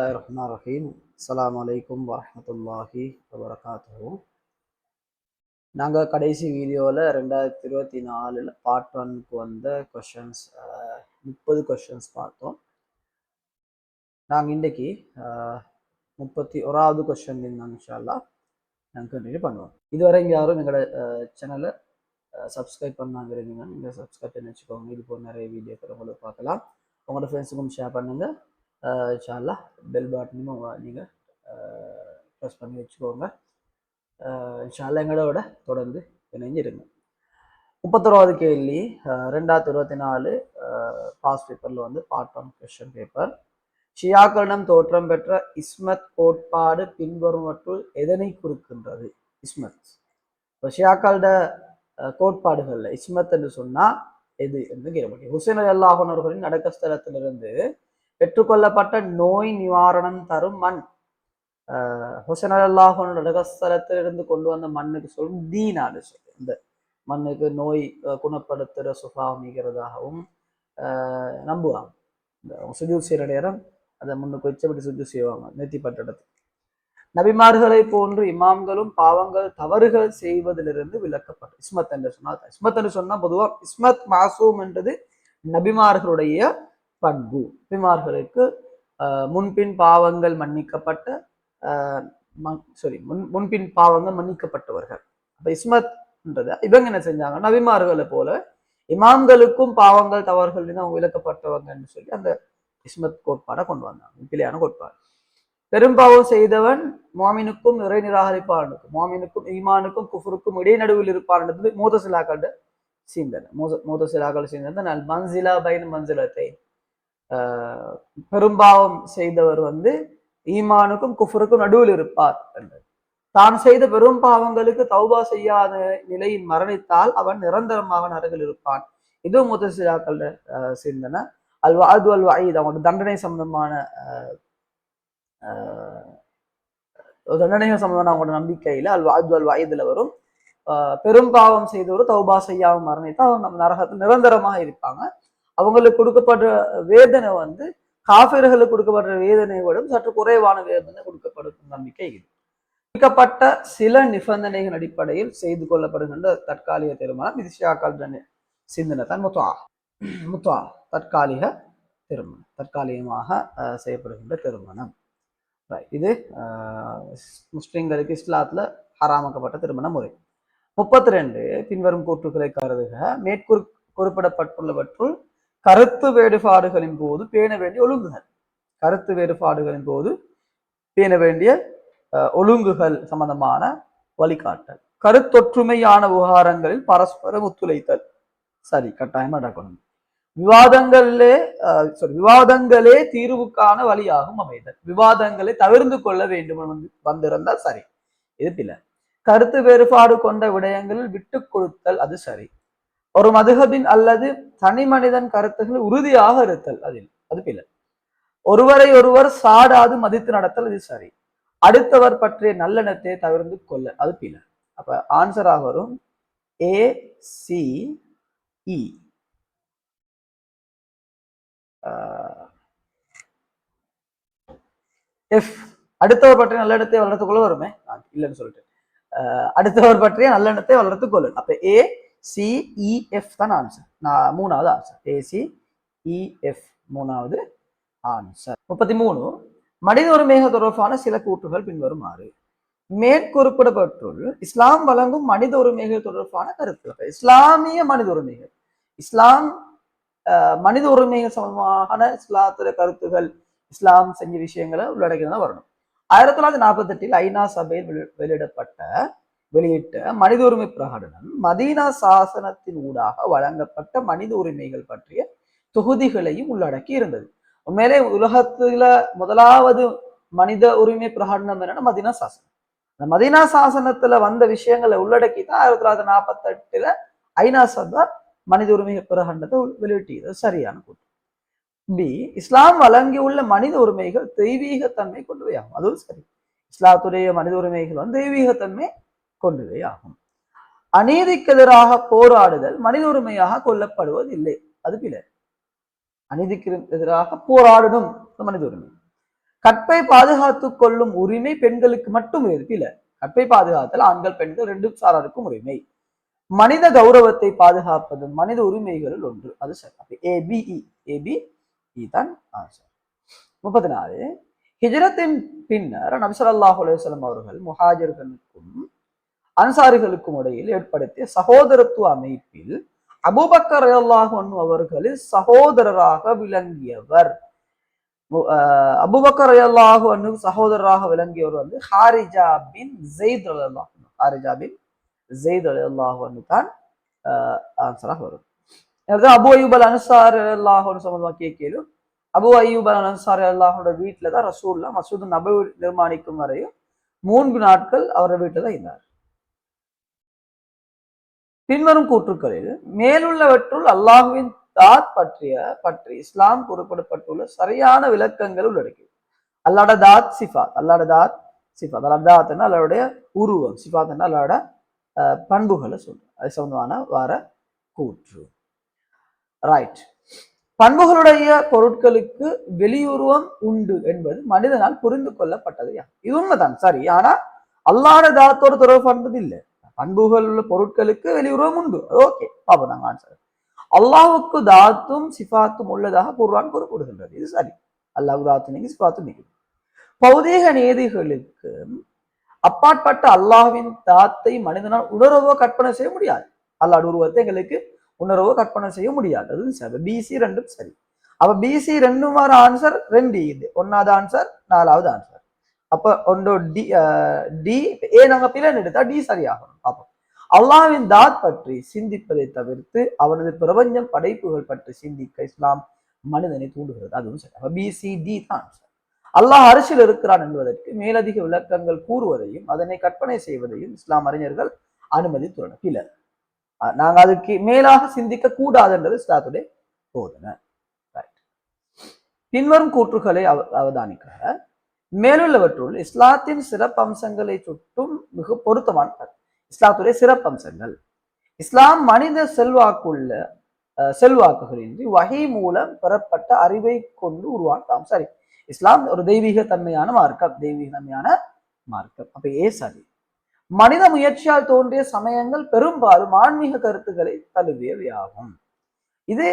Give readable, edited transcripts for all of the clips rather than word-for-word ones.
பிஸ்மில்லாஹிர்ரஹ்மானிர்ரஹீம். அஸ்ஸலாமு அலைக்கும் வரஹ்மத்துல்லாஹி வபரகாத்துஹு. நாங்கள் கடைசி வீடியோவில் 2024 பார்ட் 1க்கு வந்த கொஷின்ஸ் 30 கொஷின்ஸ் பார்த்தோம். நாங்கள் இன்றைக்கி 31வது கொஷின் இன்ஷா அல்லாஹ் நாங்கள் கண்டினியூ பண்ணுவோம். இதுவரை யாரும் எங்களோட சேனலை சப்ஸ்கிரைப் பண்ணாங்க இருந்தீங்கன்னா நீங்கள் சப்ஸ்கிரைப் பண்ணி வச்சுக்கோங்க. இது போல் நிறைய வீடியோக்கள் உங்களுக்கு பார்க்கலாம். உங்களோட ஃப்ரெண்ட்ஸுக்கும் ஷேர் பண்ணுங்கள். இன்ஷா அல்லாஹ் பெல் பட்டனும் நீங்கள் ப்ரெஸ் பண்ணி வச்சுக்கோங்க. இன்ஷா அல்லாஹ் எங்களோட தொடர்ந்து இணைஞ்சிருங்க. 31வது கேள்வி 2024 பாஸ்ட் பேப்பரில் வந்து பார்ட் 1 கொஸ்டின் பேப்பர். ஷியாக்களிடம் தோற்றம் பெற்ற இஸ்மத் கோட்பாடு பின்வருவற்றுள் எதனை குறிக்கின்றது? இஸ்மத் இப்போ ஷியாக்களோட கோட்பாடுகள்ல இஸ்மத் என்று சொன்னா எது என்று கேட்கப்பட்டது. ஹுசைன் ரலியல்லாஹு அன்ஹு அவர்களின் அடக்கஸ்தலத்திலிருந்து பெற்றுக்கொள்ளப்பட்ட நோய் நிவாரணம் தரும் மண். ஹுசைன் ரலியல்லாஹு அன்ஹு அடக்கஸ்தலத்திலிருந்து கொண்டு வந்த மண்ணுக்கு சொல்லும் தீனான்னு சொல்லி, இந்த மண்ணுக்கு நோய் குணப்படுத்துகிற சுபாவம் மிகிறதாகவும் நம்புவாங்க. இந்த சுஜூத் செய்கிற நேரம் அதை முன்னுக்கு வச்சபடி சுஜூத் செய்வாங்க நெத்தி பட்டடத்து. நபிமார்களை போன்று இமாம்களும் பாவங்கள் தவறுகள் செய்வதிலிருந்து விலக்கப்பட்ட இஸ்மத் என்று சொன்னால், இஸ்மத் என்று சொன்னா பொதுவாக இஸ்மத் மாசூம் என்றது நபிமார்களுடைய பண்பு. நபிமார்களுக்கு முன்பின் பாவங்கள் மன்னிக்கப்பட்ட முன்பின் பாவங்கள் மன்னிக்கப்பட்டவர்கள். அப்ப இஸ்மத்ன்றது இவங்க என்ன செஞ்சாங்க, நபிமார்களை போல இமாம்களுக்கும் பாவங்கள் தவறுகள் அவங்க விலக்கப்பட்டவங்கன்னு சொல்லி அந்த இஸ்மத் கோட்பாடை கொண்டு வந்தாங்க. பிழையான கோட்பாடு. பெரும்பாவம் செய்தவன் மோமினுக்கும் இறை நிராகரிப்பாளனுக்கும், மோமினுக்கும் ஈமானுக்கும் குஃபருக்கும் இடைநடுவில் இருப்பான்றது மூதசிலாக்களோட சிந்தனை. மூதசிலாக்கள் சிந்தனை நல் மன்சிலா பைன் மன்சிலத்தை, பெரும்பாவம் செய்தவர் வந்து ஈமானுக்கும் குஃபருக்கும் நடுவில் இருப்பார் என்றது. தான் செய்த பெரும் பாவங்களுக்கு தௌபா செய்யாத நிலையில் மரணித்தால் அவன் நிரந்தரமாக நரகில் இருப்பான். இது மூதசிலாக்களோட சிந்தனை. அல்வாது அல் வயீத் அவங்களோட தண்டனை சம்பந்தமான தண்டனைகள் சம்பந்தமான அவங்களோட நம்பிக்கையில அல்வாது அல் வயதுல வரும். பெரும் பாவம் செய்தவர் தௌபா செய்யாம மரணித்தா அவங்க நரகத்தில் நிரந்தரமாக இருப்பாங்க. அவங்களுக்கு கொடுக்கப்படுற வேதனை வந்து காஃபிர்களுக்கு கொடுக்கப்படுற வேதனையை விட சற்று குறைவான வேதனை கொடுக்கப்படும் நம்பிக்கை இது. கொடுக்கப்பட்ட சில நிபந்தனைகள் அடிப்படையில் செய்து கொள்ளப்படுகின்ற தற்காலிக திருமணம் இது ஷியாக்கள் சிந்தனை தான். முத்வா தற்காலிக திருமணம், தற்காலிகமாக செய்யப்படுகின்ற திருமணம். இது முஸ்லிம்களுக்கு இஸ்லாத்துல ஹராமாக்கப்பட்ட திருமண முறை. 32 பின்வரும் கூற்றுக்களை கருதுக. குறிப்பிடப்பட்டுள்ளவற்றுள் கருத்து வேறுபாடுகளின் போது பேண வேண்டிய ஒழுங்குகள், கருத்து வேறுபாடுகளின் போது பேண வேண்டிய ஒழுங்குகள் சம்பந்தமான வழிகாட்டல். கருத்தொற்றுமையான விவகாரங்களில் பரஸ்பரம் ஒத்துழைத்தல் சரி கட்டாயம் நடக்கணும். விவாதங்களே தீர்வுக்கான வழியாகும் அமைதல். விவாதங்களை தவிர்த்து கொள்ள வேண்டும் வந்திருந்தால் சரி, இது பிழை. கருத்து வேறுபாடு கொண்ட விடயங்களில் விட்டு கொடுத்தல் அது சரி. ஒரு மதுஹபின் அல்லது தனி மனிதன் கருத்துக்கள் உறுதியாக இருத்தல் அது பிழை. ஒருவரை ஒருவர் சாடாது மதித்து நடத்தல் இது சரி. அடுத்தவர் பற்றிய நல்லெண்ணத்தை தவிர்த்து கொள்ள அது பிழை. அப்ப ஆன்சராக வரும் ACE. அடுத்தவர் பற்றிய நல்லெண்ணத்தை வளர்த்துக்கொள்ள வருமே, இல்லைன்னு சொல்லிட்டு அடுத்தவர் பற்றிய நல்லெண்ணத்தை வளர்த்துக்கொள்ளு. அப்ப ACEF தான் ஆன்சர். மூணாவது ஆன்சர் ACEF மூணாவது ஆன்சர். 33 மனித உரிமைகள் தொடர்பான சில கூற்றுகள் பின்வருமாறு. மேற்குறிப்பிடப்பட்டுள்ள இஸ்லாம் வழங்கும் மனித உரிமைகள் தொடர்பான கருத்துக்கள். இஸ்லாமிய மனித உரிமைகள், இஸ்லாம் மனித உரிமைகள் சம்பந்தமான இஸ்லாத்துடைய கருத்துகள், இஸ்லாம் செஞ்ச விஷயங்களை உள்ளடக்கிதான் வரணும். 1948 ஐநா சபையில் வெளியிட்ட மனித உரிமை பிரகடனம் மதீனா சாசனத்தின் ஊடாக வழங்கப்பட்ட மனித உரிமைகள் பற்றிய தொகுதிகளையும் உள்ளடக்கி இருந்தது. உண்மையிலே உலகத்துல முதலாவது மனித உரிமை பிரகடனம் என்னன்னா மதீனா சாசனம். அந்த மதீனா சாசனத்துல வந்த விஷயங்களை உள்ளடக்கி தான் 1948 ஐநா சபை மனித உரிமை பிரகடனத்தை வெளியிட்டது. சரியான கூற்று. இஸ்லாம் வழங்கியுள்ள மனித உரிமைகள் தெய்வீகத்தன்மை கொண்டவை ஆகும். அதுவும் சரி. இஸ்லாத்துடைய மனித உரிமைகள் வந்து தெய்வீகத்தன்மை கொண்டவை ஆகும். அநீதிக்கு எதிராக போராடுதல் மனித உரிமையாக கொல்லப்படுவது இல்லை, அது பிழை. அநீதிக்கு எதிராக போராடணும் மனித உரிமை. கற்பை பாதுகாத்துக் கொள்ளும் உரிமை பெண்களுக்கு மட்டும் இல்ல. கற்பை பாதுகாத்தல் ஆண்கள் பெண்கள் ரெண்டு சாராருக்கும் உரிமை. மனித கௌரவத்தை பாதுகாப்பது மனித உரிமைகளில் ஒன்று. அது சரி. ஏபிஇ தான் ஆன்சர். 34. ஹிஜ்ரத்தின் பின்னர் நபி ஸல்லல்லாஹு அலைஹி வஸல்லம் அவர்கள் முஹாஜிர்களுக்கும் அன்சாரிகளுக்கும் இடையில் ஏற்படுத்திய சகோதரத்துவ அமைப்பில் அபூபக்கர் ரலியல்லாஹு அன்ஹு அவர்களில் சகோதரராக விளங்கியவர். அபூபக்கர் ரலியல்லாஹு அன்ஹு சகோதரராக விளங்கியவர் வந்து ஹாரிஜா பின் ஸைத் ரலியல்லாஹு அன்ஹு. ஹாரிஜா பின் ஸைத் ரலியல்லாஹு அன்ஹு தான் ஆன்சராக வரும். அபு அய்யூப் அல் அன்சாரி ரலியல்லாஹு அன்ஹு சம்பந்தமா கேட்கலும் அபு அய்யூப் அல் அன்சாரி ரலியல்லாஹுவோட வீட்டுல தான் ரசூலுல்லாஹ் மஸ்ஜித் நபவி நிர்மாணிக்கும் வரையும் 3 நாட்கள் அவரோட வீட்டுல தான் இருந்தார். பின்வரும் கூற்றுக்களில் மேலுள்ளவற்றுள் அல்லாஹுவின் தாத் பற்றி இஸ்லாம் குறிப்பிடப்பட்டுள்ள சரியான விளக்கங்கள் உள்ளடக்கி. அல்லாட தாத் சிஃபாத். அல்லாட தாத் சிஃபாத். அல்லாட தாத்னா அல்லாவுடைய உருவம். சிஃபாத்னா அல்லாட பண்புகளை சொல்றோம். அது சம்பந்தமான வார கூற்று. ரைட். பண்புகளுடைய பொருட்களுக்கு வெளியுருவம் உண்டு என்பது மனிதனால் புரிந்து கொள்ளப்பட்டது. இது உண்மைதான், சரி. ஆனா அல்லாட தாத்தோட தொடர்பு பண்றது இல்லை. பண்புகள் உள்ள பொருட்களுக்கு வெளியுருவம் உண்டு. ஓகே, பாப்போம் நாங்க ஆன்சர். அல்லாஹுக்கு தாத்தும் சிஃபாத்தும் உள்ளதாக குர்ஆன் குறிப்பிடுகின்றது. இது சரி. அல்லாஹ் தாத்து நீங்க சிஃபாத்து நீங்க. பௌதீக நீதிகளுக்கு அப்பாற்பட்ட அல்லாஹ்வின் தாத்தை மனிதனால் உணர்வோ கற்பனை செய்ய முடியாது. அல்லாஹ் உருவத்தை எங்களுக்கு உணர்வோ கற்பனை செய்ய முடியாது. அது சரி. பிசி ரெண்டும் சரி. அப்ப பிசி ரெண்டும் வர ஆன்சர் 2 இது. 1வது ஆன்சர், 4வது ஆன்சர். அப்ப ஒன்று டி ஏ நாங்க பிள்ளை எடுத்தா டி சரியாகணும். பார்ப்போம். அல்லாஹ்வின் தாத் பற்றி சிந்திப்பதை தவிர்த்து அவனது பிரபஞ்சம் படைப்புகள் பற்றி சிந்திக்க இஸ்லாம் மனிதனை தூண்டுகிறது. அதுவும் சரி. அப்ப பிசிடி தான் ஆன்சர். அல்லாஹ் அரிசியில் இருக்கிறான் என்பதற்கு மேலதிக விளக்கங்கள் கூறுவதையும் அதனை கற்பனை செய்வதையும் இஸ்லாம் அறிஞர்கள் அனுமதித்துள்ளனர். இல்ல, நாங்க அதுக்கு மேலாக சிந்திக்க கூடாது என்றது இஸ்லாத்துடைய போதனை. பின்வரும் கூற்றுகளை அவதானிக்க. மேலுள்ளவற்றுள் இஸ்லாத்தின் சிறப்பம்சங்களை சுட்டும் மிக பொருத்தமான இஸ்லாத்துடைய சிறப்பம்சங்கள். இஸ்லாம் மனித செல்வாக்குகளின்றி வகை மூலம் பெறப்பட்ட அறிவை கொண்டு உருவாக்கலாம். சரி, இஸ்லாம் ஒரு தெய்வீக தன்மையான மார்க்கம். தெய்வீக தன்மையான மார்க்கம். அப்ப சரி. மனித முயற்சியால் தோன்றிய சமயங்கள் பெரும்பாலும் ஆன்மீக கருத்துக்களை தழுவியவையாகும். இது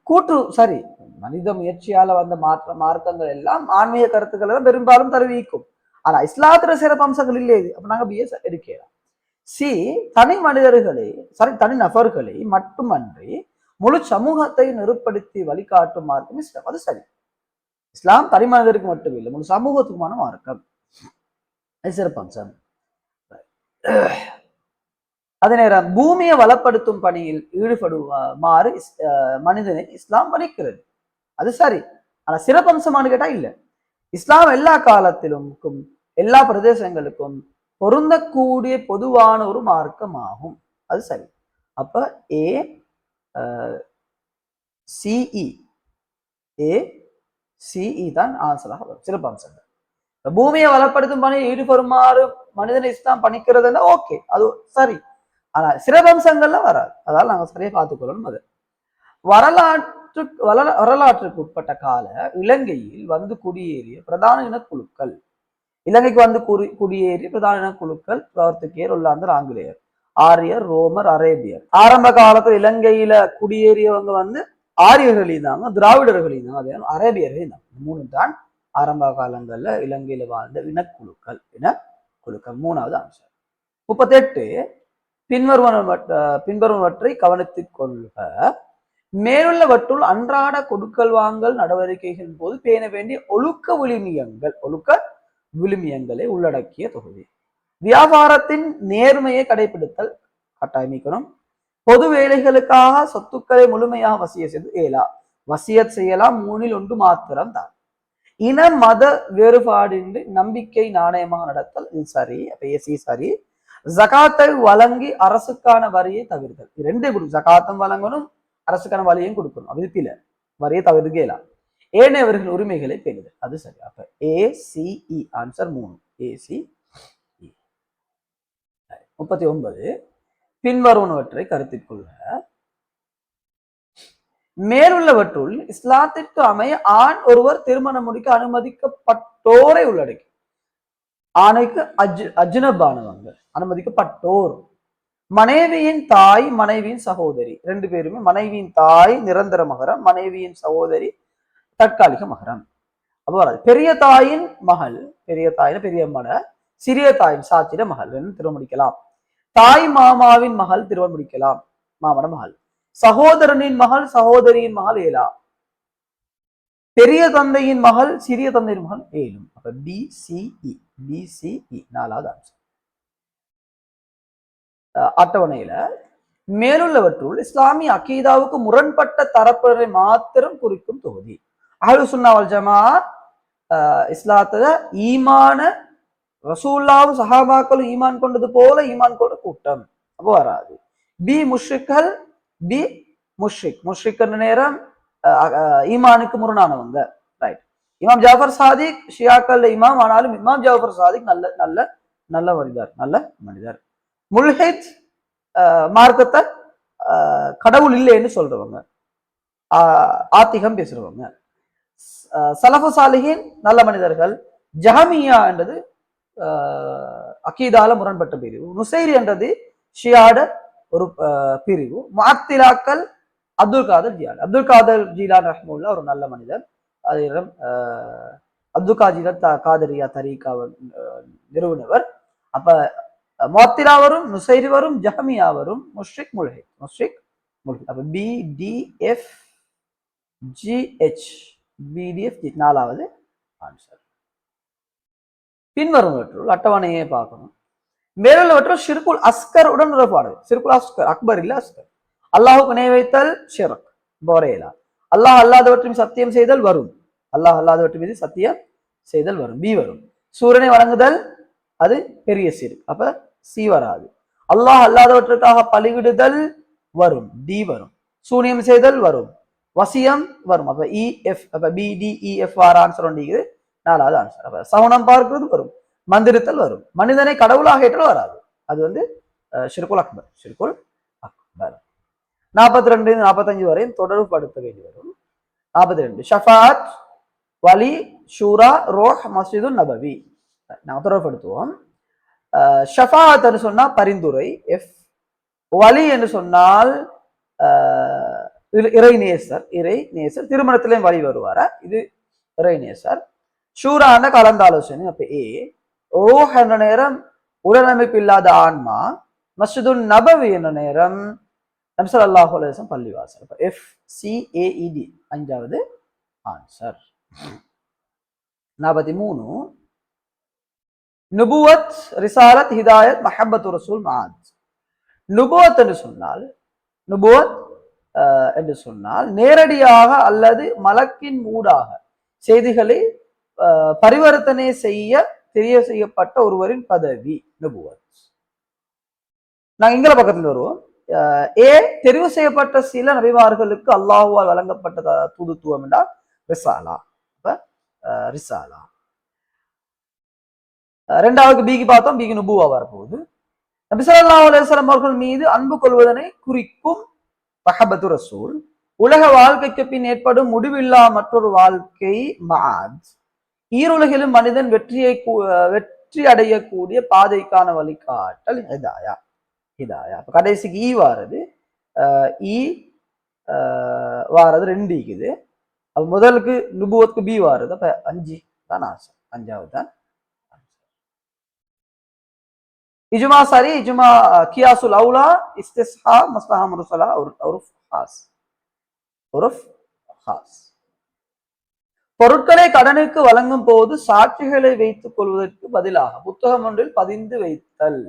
கூற்று சரி. மனித முயற்சியால வந்த மார்க்கங்கள் எல்லாம் ஆன்மீக கருத்துக்களை தான் பெரும்பாலும் தருவிக்கும். ஆனா இஸ்லாத்துல சிறப்பம்சங்கள் இல்லை. இது அப்ப நாங்க பிஎஸ் எடுக்கலாம். சி, தனி மனிதர்களை தனி நபர்களை மட்டுமன்றி முழு சமூகத்தை நெருப்படுத்தி வழிகாட்டும் மார்க்கம் இஸ்லாம். அது சரி. இஸ்லாம் தனி மனிதருக்கு மட்டும் இல்லை, முழு சமூகத்துக்குமான மார்க்கம். அது சிறப்பம்சம். அதே நேரம் பூமியை வளப்படுத்தும் பணியில் ஈடுபடுமாறு மனிதனை இஸ்லாம் பணிக்கிறது. அது சரி. ஆனா சிறப்பம்சமானு கேட்டா இல்ல. இஸ்லாம் எல்லா காலத்திலும் எல்லா பிரதேசங்களுக்கும் பொருந்தக்கூடிய பொதுவான ஒரு மார்க்கம் ஆகும். அது சரி. அப்ப சிஇ தான் ஆன்சராக வரும். சிறப்பம்சங்கள். பூமியை வளப்படுத்தும் பணியை ஈடுபடுமாறு மனிதனை இஸ்லாம் பணிக்கிறதுன்னா ஓகே, அது சரி. ஆனா சிறப்பம்சங்கள்ல வராது. அதால நாங்க சரியா பார்த்துக்கொள்ளணும். அது வரலாற்றுக்கு உட்பட்ட கால இலங்கையில் வந்து குடியேறிய பிரதான இனக்குழுக்கள். இலங்கைக்கு வந்து குடியேறிய பிரதான இனக்குழுக்கள் போர்த்துகேயர், ஒல்லாந்தர், ஆங்கிலேயர், ஆரியர், ரோமர், அரேபியர். ஆரம்ப காலத்துல இலங்கையில குடியேறியவங்க வந்து ஆரியர்கள் இருந்தாங்க, திராவிடர்கள் இருந்தாங்க, அதே அரேபியர்கள் இருந்தாங்க. 3 தான் ஆரம்ப காலங்கள்ல இலங்கையில வாழ்ந்த இனக்குழுக்கள். 3வது அம்சம். 38. பின்வருவனவற்றை கவனித்துக் கொள்க. மேலுள்ளவற்றுள் அன்றாட கொடுக்கல் வாங்கல் நடவடிக்கைகளின் போது பேண வேண்டிய ஒழுக்க விழுமியங்களை உள்ளடக்கிய தொகுதி. வியாபாரத்தின் நேர்மையை கடைபிடித்தல் கட்டாயமிக்கணும். பொது வேலைகளுக்காக சொத்துக்களை முழுமையாக வசியத் செய்யலாம். 3ல் 1 மாத்திரம் தான். இன மத வேறுபாடின்றி நம்பிக்கை நாணயமாக நடத்தல். இது சரி. அப்ப சரி. ஜகாத்தை வழங்கி அரசுக்கான வரியை தவிர்த்தல். 2 ஜகாத்தம் வழங்கணும், அரசுக்கான வரியும் கொடுக்கணும். விதிப்பில வரியை தவிர்க்கலாம். ஏனையவர்கள் உரிமைகளை பேணுதல். அது சரி. அப்ப ACE ஆன்சர் 3. ACE. 39. பின்வருவனவற்றை கருத்தில் கொள்க. மேலுள்ளவற்றுள் இஸ்லாத்திற்கு அமைய ஆண் ஒருவர் திருமணம் முடிக்க அனுமதிக்கப்பட்டோரை உள்ளடக்கி. ஆணைக்கு அஜ்னபானவங்க, அனுமதிக்கப்பட்டோர். மனைவியின் தாய், மனைவியின் சகோதரி, ரெண்டு பேருமே மனைவியின் தாய் நிரந்தர மகரம், மனைவியின் சகோதரி தற்காலிக மகரம். அப்போ வராது. பெரிய தாயின் மகள், பெரிய தாயின் பெரிய மன, சிறிய தாயின் சாத்திர மகள் திருமணம் முடிக்கலாம். தாய் மாமாவின் மகள் திருமணம் முடிக்கலாம், மாமன மகள். சகோதரனின் மகள், சகோதரியின் மகள் ஏலா. பெரிய தந்தையின் மகள், சிறிய தந்தையின் மகள் ஏலும். அப்ப பிசிஇ, பிசிஇ நாலாவது ஆன்சர். அட்டவணையில மேலுள்ளவற்றுள் இஸ்லாமிய அகீதாவுக்கு முரண்பட்ட தரப்பினரை மாத்திரம் குறிக்கும் தொகுதி. அஹ்லு சுன்னா வல் ஜமாஅத் இஸ்லாத்துல ஈமான ரசூல்லாவும் சஹாபாக்களும் ஈமான் கொண்டது போல ஈமான் கொண்ட கூட்டம், அப்போ வராது. பி முஷ்ரிக்கள், பி முஷ்ரிக் நேரம் ஈமானுக்கு முரணானவங்க, ரைட். இமாம் ஜாஃபர் சாதிக் ஷியாக்கள் இமாம், ஆனாலும் இமாம் ஜாஃபர் சாதிக் நல்ல நல்ல நல்ல மனிதர், நல்ல மனிதர். முல்ஹித் மார்க்கத்தை கடவுள் இல்லைன்னு சொல்றவங்க, ஆத்திகம் பேசுறவங்க. சலஃபு சாலிஹின் நல்ல மனிதர்கள். ஜஹமியா என்றது அகீதால முரண்பட்ட பிரிவு. நுசைரி என்றது ஷியாட ஒரு பிரிவு. முஅத்திலாக்கள் அப்துல் காதர் ஜீலான் ரஹ்மத்துல்லாஹ் ஒரு நல்ல மனிதர். அதே அப்துல் காதரியா தரீகா நிறுவனவர். அப்ப முஅத்திலா வரும், நுசைரி வரும், ஜஹமியா வரும், முஷ்ரிக் முல்ஹித், அப்ப BDF GH, BDF நாலாவது ஆன்சர். பின்வருவற்றுள் அட்டவணையை பார்க்கணும். மேலுள்ளவற்றுள் ஷிர்குல் அஸ்கர் உடன் உறவாடு. ஷிர்குல் அஸ்கர், அக்பர் இல்ல அஸ்கர். அல்லாஹுக்கு இணை வைத்தல் ஷிர்க், போரேலா. அல்லாஹ் அல்லாதவற்றையும் சத்தியம் செய்தல் வரும், அல்லாஹ் அல்லாதவற்றை மீது சத்தியம் செய்தல் வரும், பி வரும். சூரியனை வணங்குதல் அது பெரிய ஷிர்க், அப்ப சி வராது. அல்லாஹ் அல்லாதவற்றுக்காக பலிவிடுதல் வரும், டி வரும். சூனியம் செய்தல் வரும், வசியம் வரும், அப்ப இஎஃப், அப்ப BDEF ஆன்சர் ஒன்றிக்குது, நாலாவது ஆன்சர். அப்ப சவுனம் பார்க்கிறது வரும், மந்திரித்தல் வரும். மனிதனை கடவுளாக ஏற்றல் வராது, அது ஷிர்குல் அக்பர், ஷிர்குல் அக்பர். 42 45 வரையும் தொடர்பு படுத்த வேண்டி வரும். 42 ஷஃபாத், வலி, ஷூரா, ரோஹ், மஸ்ஜிது நபவி. நாங்கள் தொடர்படுத்துவோம். ஷஃபாத் என்று சொன்னால் பரிந்துரை, எஃப். வலி என்று சொன்னால் இறைநேசர், திருமணத்திலையும் வழி வருவாரா, இது இறைநேசர். ஷூரான கலந்தாலோசனை, அப்ப ஏ. ரோஹ் என்ற நேரம் உடலமைப்பு இல்லாத ஆன்மா. மஸ்ஜிது நபவி என்ற நேரம் நபி ஸல்லல்லாஹு அலைஹி வஸல்லம் பள்ளிவாசல், அப்ப FCAED அஞ்சாவது ஆன்சர். 43 நுபுவத், ரிசாலத், ஹிதாயத், மஹப்பத்து ரசூல், மஆத். நுபுவத் என்று சொன்னால் நேரடியாக அல்லது மலக்கின் ஊடாக செய்திகளை பரிவர்த்தனை செய்ய தெரிய செய்யப்பட்ட ஒருவரின் பதவி நுபுவத். நாங்க இங்கில பக்கத்தில் வருவோம். ஏ தெரிவு செய்யப்பட்ட சில நபிமார்களுக்கு அல்லாஹுவால் வழங்கப்பட்ட தூதுத்துவம் என்றால் ரிசாலா, ரிசாலா. ரெண்டாவது பிக்கு பார்த்தோம், பிக்கு நுபுவா வரப்போகுது. நபி ஸல்லல்லாஹு அலைஹி வஸல்லம் அவர்கள் மீது அன்பு கொள்வதனை குறிக்கும் மஹப்பத்து ரசூல். உலக வாழ்க்கைக்கு பின் ஏற்படும் முடிவில்லா மற்றொரு வாழ்க்கை மஆத். ஈருலகிலும் மனிதன் வெற்றி அடையக்கூடிய பாதைக்கான வழிகாட்டல் ஹிதாயா, ஹிதாயா. அப்ப கடைசிக்கு ஈ வாரது, ஈ வாரது 2 இருக்குது. அப்ப முதலுக்கு நுபுவத்துக்கு பி வாரது, அப்ப 5 தான் ஆன்சர், 5வது தான். இஜ்மா சரி, இஜ்மா கியாசுல் அவுலா, இஸ்திஸ்ஹா, மஸ்லஹா முர்சலா, உருஃப் ஹாஸ், உருஃப் ஹாஸ். பொருட்களை கடனுக்கு வழங்கும் போது சாட்சிகளை வைத்துக் கொள்வதற்கு பதிலாக புத்தகம் ஒன்றில் பதிந்து வைத்தல்,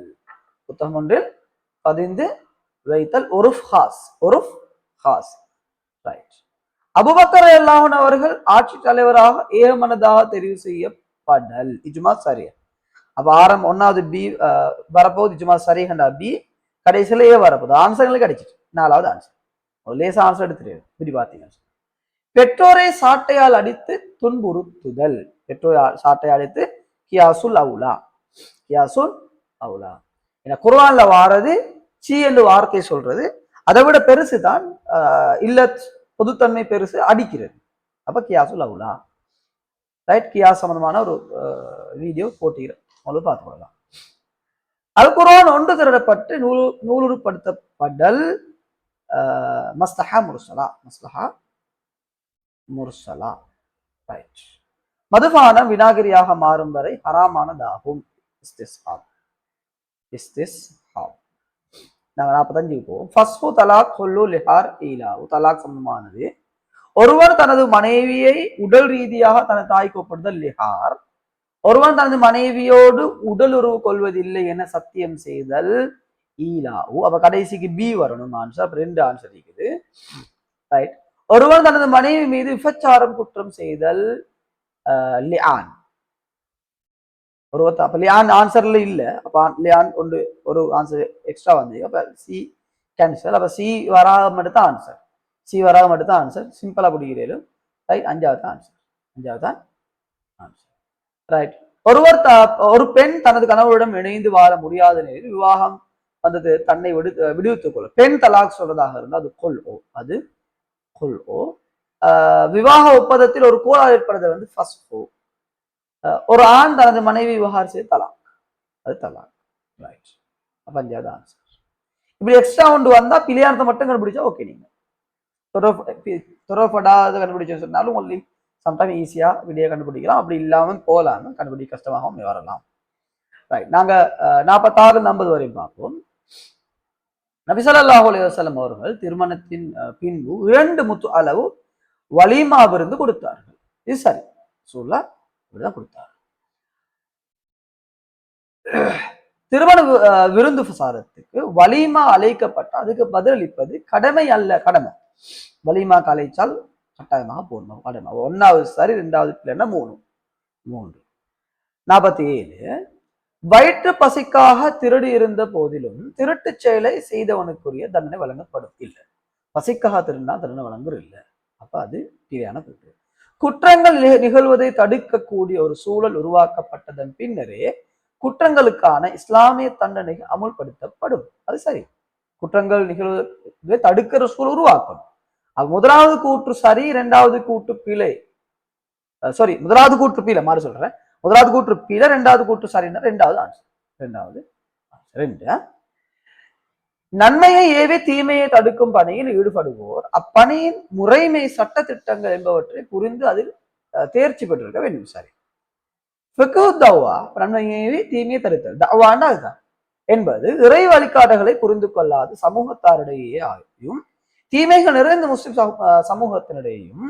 புத்தகம் ஒன்றில் பதிந்து வைத்தல் உருஃப் ஹாஸ், உருஃப் ஹாஸ், ரைட். அபூபக்கர் ரலியல்லாஹு அன்ஹு அவர்கள் ஆட்சி தலைவராக ஏகமனதாக தெரிவு செய்யப்படல், இஜ்மா சரியா. அப்ப ஆரம்பம் 1வது பி வரப்போகுது, இஜ்மா சரிஹண்டா பி, கடைசியில ஏ வரப்போகுது. ஆன்சர்களுக்கு கிடைச்சிட்டு 4வது ஆன்சர். லேசா ஆன்சர் எடுத்துட்டு இப்படி பார்த்தீங்கன்னா, பெற்றோரை சாட்டையால் அடித்து துன்புறுத்துதல், பெற்றோரை சாட்டையால் அடித்து கியாசுல் அவுலா, கியாசுல் அவுலா. ஏன்னா குர்ஆன்ல வாரது சி என்று வார்த்தை சொல்றது, அதை விட பெருசு தான் இல்லத் பொதுத்தன்மை பெருசு அடிக்கிறது. அப்ப கியாசுல் அவுலா. ரைட், கியாஸ் சம்பந்தமான ஒரு வீடியோ போட்டிக்கிறேன், உங்களுக்கு பார்த்து கொள்ளலாம். அல் குர்ஆன் ஒன்று திரட்டப்பட்டு நூலுப்படுத்தப்படல் மஸ்லஹா முர்சலா. மஸ்லஹா முர்சலா. ரைட். மதுபானம் வினாகிரியாக மாறும் வரை ஹராமானதாகும். இஸ்திஸ்ஹாப். இஸ்திஸ்ஹாப். நாங்க 45 போவோம். ஃபஸ்ஹு தலாக் ஹுல்லு லிஹார் ஈலாவு. தலாக் சம்பந்தமானது. ஒருவர் தனது மனைவியை உடல் ரீதியாக தனது தாய்க்கு ஒப்படுதல் லிஹார். ஒருவன் தனது மனைவியோடு உடல் உறவு கொள்வதில்லை என சத்தியம் செய்தல் ஈலாவு. அப்ப கடைசிக்கு பி வரணும் ஆன்சர். அப்ப 2 ஆன்சர் இருக்குது. ரைட். ஒருவன் தனது மனைவி மீது விபச்சாரம் குற்றம் செய்தல் லிஆன். ஒருவர் அப்ப லியான் ஆன்சர்ல இல்ல. அப்ப லியான் ஒன்று ஒரு ஆன்சர் எக்ஸ்ட்ரா வந்து அப்ப சி கேன்சல். அப்ப சி வராம மட்டும் தான் ஆன்சர். சி வராம மட்டும் தான் ஆன்சர். சிம்பிளா பிடிக்கிறேன். ரைட். 5வது ஆன்சர். 5வது ஆன்சர். ரைட். ஒரு பெண் தனது கணவருடன் இணைந்து வாழ முடியாத நிலையில் விவாகம் வந்தது தன்னை விடுவித்துக் கொள்ளும். பெண் தலாக் சொல்றதாக இருந்தால் அது கொல் ஓ. அது கொல் ஓ. விவாக ஒப்பந்தத்தில் ஒரு கோளாறு ஏற்படுறது வந்து ஃபர்ஸ்ட் ஓ. ஒரு ஆண் தனது மனைவி விவகாரம் செய்து தலாக். அது தலாக். ரைட். 5வது ஆன்சர். இப்படி எக்ஸ்ட்ரா ஒன்று வந்தா பிள்ளையாரத்தை மட்டும் கண்டுபிடிச்சா ஓகே. நீங்க தொடர்படாத கண்டுபிடிச்சு சொன்னாலும் ஒன்லி சம்டைம் ஈஸியா விடிய கண்டுபிடிக்கலாம். அப்படி இல்லாம போகலாம், கண்டுபிடிக்க கஷ்டமாகவும் வரலாம். ரைட். நாங்க 46 50 வரையும் பார்ப்போம். நபி ஸல்லல்லாஹு அலைஹி வஸல்லம் அவர்கள் திருமணத்தின் பின்பு 2 முத்து அளவு வலிமா விருந்து கொடுத்தார்கள். இது சரி. சூழலா இப்படிதான் கொடுத்தார். திருமண விருந்து பிரசாரத்துக்கு வலிமா அழைக்கப்பட்ட அதுக்கு பதிலளிப்பது கடமை அல்ல. கடமை. வலிமா அழைச்சால் கட்டாயமாக போடணும். கடமை. 1வது சரி, 2வது பிள்ளைன்னா 3. 47 வயிற்று பசிக்காக திருடி இருந்த போதிலும் திருட்டு செயலை செய்தவனுக்குரிய தண்டனை வழங்கப்படும். இல்லை, பசிக்காக திருடினா தண்டனை வழங்குற இல்லை. அப்ப அது தீரையான கூற்று. குற்றங்கள் நிகழ்வதை தடுக்கக்கூடிய ஒரு சூழல் உருவாக்கப்பட்டதன் பின்னரே குற்றங்களுக்கான இஸ்லாமிய தண்டனை அமுல்படுத்தப்படும். அது சரி. குற்றங்கள் நிகழ்வதை தடுக்கிற சூழல் உருவாக்கணும். அது 1வது கூற்று சரி, 2வது கூற்று பிழை. சாரி, 1வது கூற்று பிழை மாறி சொல்றேன். 1வது கூற்று பிழை, 2வது கூற்று சரின்னா 2வது ஆன்சர். 2வது ஆன்சர். நன்மையை ஏவி தீமையை தடுக்கும் பணியில் ஈடுபடுவோர் அப்பணியின் முறைமை சட்ட திட்டங்கள் என்பவற்றை புரிந்து அதில் தேர்ச்சி பெற்றிருக்க வேண்டும். சரி. நன்மையை ஏவி தீமையை தடுத்தல் தவான்னா அதுதான் என்பது இறை வழிகாட்டுகளை புரிந்து கொள்ளாத சமூகத்தாரிடையே ஆகியும் தீமைகள் நிறைந்த முஸ்லிம் சமூகத்தினிடையும்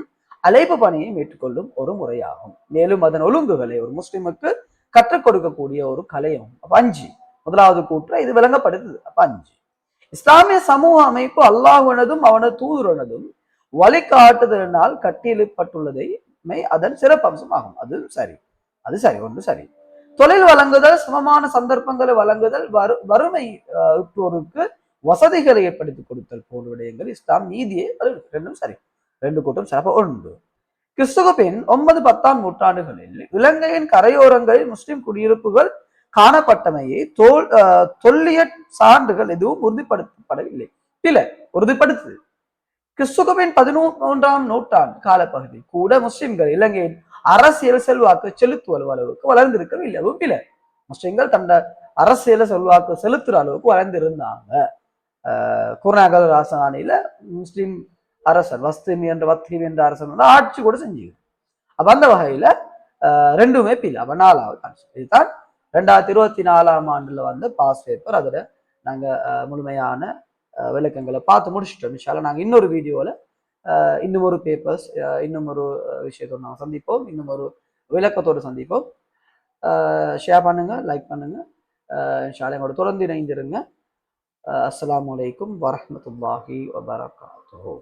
அழைப்பு பணியை மேற்கொள்ளும் ஒரு முறையாகும். மேலும் அதன் ஒழுங்குகளை ஒரு முஸ்லிமுக்கு கற்றுக் கொடுக்கக்கூடிய ஒரு கலையும். அப்ப 5 1வது கூற்று இது விளங்கப்படுது. அப்ப 5 இஸ்லாமிய சமூக அமைப்பு அல்லாஹ்வினதும் அவனது தூதரனதும் வழிகாட்டுதலினால் கட்டியெழுப்பட்டுள்ளதை அதன் சிறப்பம்சம் ஆகும். அது சரி. அது சரி. ஒன்று சரி. தொழில் வழங்குதல், சமமான சந்தர்ப்பங்களை வழங்குதல், வறுமை உற்றோருக்கு வசதிகளை ஏற்படுத்தி கொடுத்தல் போன்ற விடயங்கள் இஸ்லாம் நீதியை 2 சரி. 2 கூட்டம் சிறப்பு. 1 கிறிஸ்துவ பின் 9 10ஆம் நூற்றாண்டுகளில் இலங்கையின் கரையோரங்களில் முஸ்லிம் குடியிருப்புகள் காணப்பட்டமையை தொல்லிய சான்றுகள் எதுவும் உறுதிப்படுத்தப்படவில்லை. இல்லை, உறுதிப்படுத்துது. கிறிஸ்துவின் 13ஆம் நூற்றாண்டு காலப்பகுதி கூட முஸ்லிம்கள் இலங்கையின் அரசியல் செல்வாக்கு செலுத்துவ அளவுக்கு வளர்ந்திருக்கவில்லை. இல்லை, முஸ்லிம்கள் தந்த அரசியல் செல்வாக்கு செலுத்துற அளவுக்கு வளர்ந்திருந்தாங்க. குருநாகல் ராசதானியில முஸ்லிம் அரசர் வஸ்திமி என்ற அரசர் ஆட்சி கூட செஞ்சு. அப்ப அந்த வகையில 2மே பில். அப்ப 4வது ஆன்சர். இதுதான் 2024ஆம் ஆண்டுல வந்த பாஸ் பேப்பர். அதுல நாங்க முழுமையான விளக்கங்களை பார்த்து முடிச்சிட்டோம். இன்ஷால்லா நாங்க இன்னொரு வீடியோல இன்னும் ஒரு பேப்பர்ஸ் இன்னும் ஒரு விஷயத்தோடு நாங்கள் சந்திப்போம். இன்னும் ஒரு விளக்கத்தோடு சந்திப்போம். ஷேர் பண்ணுங்க, லைக் பண்ணுங்க. இன்ஷால்லா எங்களோட தொடர்ந்து இணைந்திருங்க. அஸ்ஸலாமு அலைக்கும் வரஹ்மத்துல்லாஹி வபரகாத்துஹு.